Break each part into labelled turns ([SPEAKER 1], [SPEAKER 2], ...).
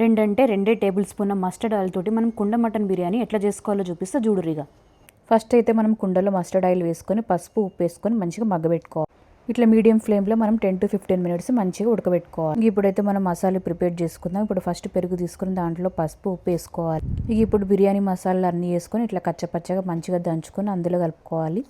[SPEAKER 1] రెండే table spoon mustard oil తోటి మనం కుండ మటన్ బిర్యానీ ఎట్లా చేసుకోవాలో చూపిస్తా చూడురిగా. ఫస్ట్ అయితే మనం కుండలో మస్టర్డ్ ఆయిల్ వేసుకొని పసుపు ఉప్పు వేసుకొని మంచిగా మగ్గబెట్టుకోవాలి. ఇట్లా మీడియం ఫ్లేమ్లో మనం 10 to 15 మినిట్స్ మంచిగా ఉడకబెట్టుకోవాలి. ఇప్పుడైతే మనం మసాలా ప్రిపేర్ చేసుకుందాం. ఇప్పుడు ఫస్ట్ పెరుగు తీసుకుని దాంట్లో పసుపు ఉప్పు వేసుకోవాలి. ఇప్పుడు బిర్యానీ మసాలాలు అన్నీ వేసుకొని ఇట్లా కచ్చపచ్చగా మంచిగా దంచుకొని అందులో కలుపుకోవాలి.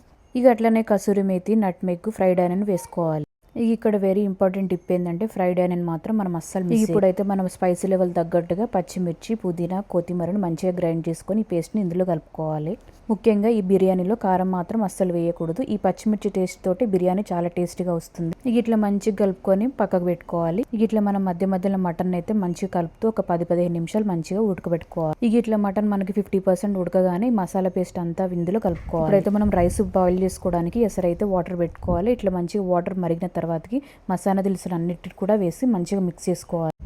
[SPEAKER 1] అట్లనే kasuri methi, nutmeg, fried onion వేసుకోవాలి. ఇక్కడ వెరీ ఇంపార్టెంట్ టిప్ ఏంటంటే ఫ్రైడ్ ఆనియన్ మాత్రం మనం అస్సలు ఇప్పుడైతే మనం స్పైసీ లెవెల్ తగ్గట్టుగా పచ్చిమిర్చి, పుదీనా, కొత్తిమీరను మంచిగా గ్రైండ్ చేసుకొని ఈ పేస్ట్ని ఇందులో కలుపుకోవాలి. ముఖ్యంగా ఈ బిర్యానీలో కారం మాత్రం అస్సలు వేయకూడదు. ఈ పచ్చిమిర్చి టేస్ట్ తోటి బిర్యానీ చాలా టేస్టీగా వస్తుంది. ఇట్లా మంచిగా కలుపుకొని పక్కకు పెట్టుకోవాలి. ఇట్లా మనం మధ్య మధ్యలో మటన్ అయితే మంచిగా కలుపుతూ ఒక 10-15 నిమిషాలు మంచిగా ఉడకబెట్టుకోవాలి. ఇట్లా మటన్ మనకి 50% ఉడకగానే మసాలా పేస్ట్ అంతా ఇందులో కలుపుకోవాలి. ఇప్పుడైతే మనం రైస్ బాయిల్ చేసుకోవడానికి ఎసరైతే వాటర్ పెట్టుకోవాలి. ఇట్లా మంచిగా వాటర్ మరిగిన తర్వాతకి మసాలా దినుసులు అన్నిటిని కూడా వేసి మంచిగా మిక్స్ చేసుకోవాలి.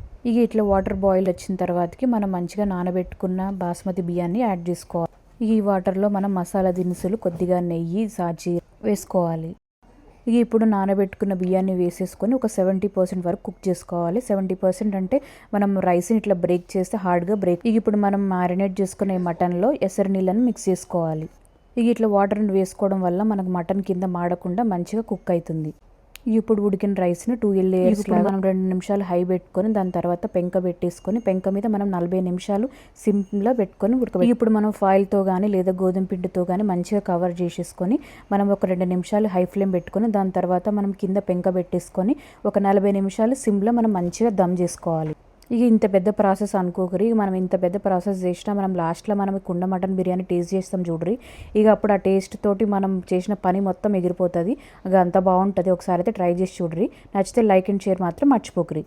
[SPEAKER 1] ఇట్లా వాటర్ బాయిల్ వచ్చిన తర్వాతకి మనం మంచిగా నానబెట్టుకున్న బాస్మతి బియ్యాన్ని యాడ్ చేసుకోవాలి. ఈ వాటర్లో మనం మసాలా దినుసులు, కొద్దిగా నెయ్యి, సాజీ వేసుకోవాలి. ఇప్పుడు నానబెట్టుకున్న బియ్యాన్ని వేసేసుకొని ఒక 70% వరకు కుక్ చేసుకోవాలి. 70% అంటే మనం రైస్ని ఇట్లా బ్రేక్ చేస్తే హార్డ్గా బ్రేక్. ఇప్పుడు మనం మ్యారినేట్ చేసుకునే మటన్లో ఎసరు నీళ్ళని మిక్స్ చేసుకోవాలి. ఇట్లా వాటర్ని వేసుకోవడం వల్ల మనకు మటన్ కింద మాడకుండా మంచిగా కుక్ అవుతుంది. ఇప్పుడు ఉడికిన రైస్ని 2 లేయర్స్ మనం 2 నిమిషాలు హై పెట్టుకొని దాని తర్వాత పెంక పెట్టేసుకొని పెంక మీద మనం 40 నిమిషాలు సిమ్లో పెట్టుకొని ఉడకబెట్టి ఇప్పుడు మనం ఫాయిల్తో కానీ లేదా గోధుమ పిండితో కానీ మంచిగా కవర్ చేసేసుకొని మనం ఒక 2 నిమిషాలు హై ఫ్లేమ్ పెట్టుకొని దాని తర్వాత మనం కింద పెంక పెట్టేసుకొని ఒక 40 నిమిషాలు సిమ్లో మనం మంచిగా దమ్ చేసుకోవాలి. ఇంత పెద్ద ప్రాసెస్ అనుకోకరి. మనం ఇంత పెద్ద ప్రాసెస్ చేసినా మనం లాస్ట్లో మనం కుండ మటన్ బిర్యానీ టేస్ట్ చేస్తాం చూడ్రి. అప్పుడు ఆ టేస్ట్ తోటి మనం చేసిన పని మొత్తం ఎగిరిపోతుంది. అంత బాగుంటుంది. ఒకసారి అయితే ట్రై చేసి చూడ్రి. నచ్చితే లైక్ అండ్ షేర్ మాత్రం మర్చిపోకరి.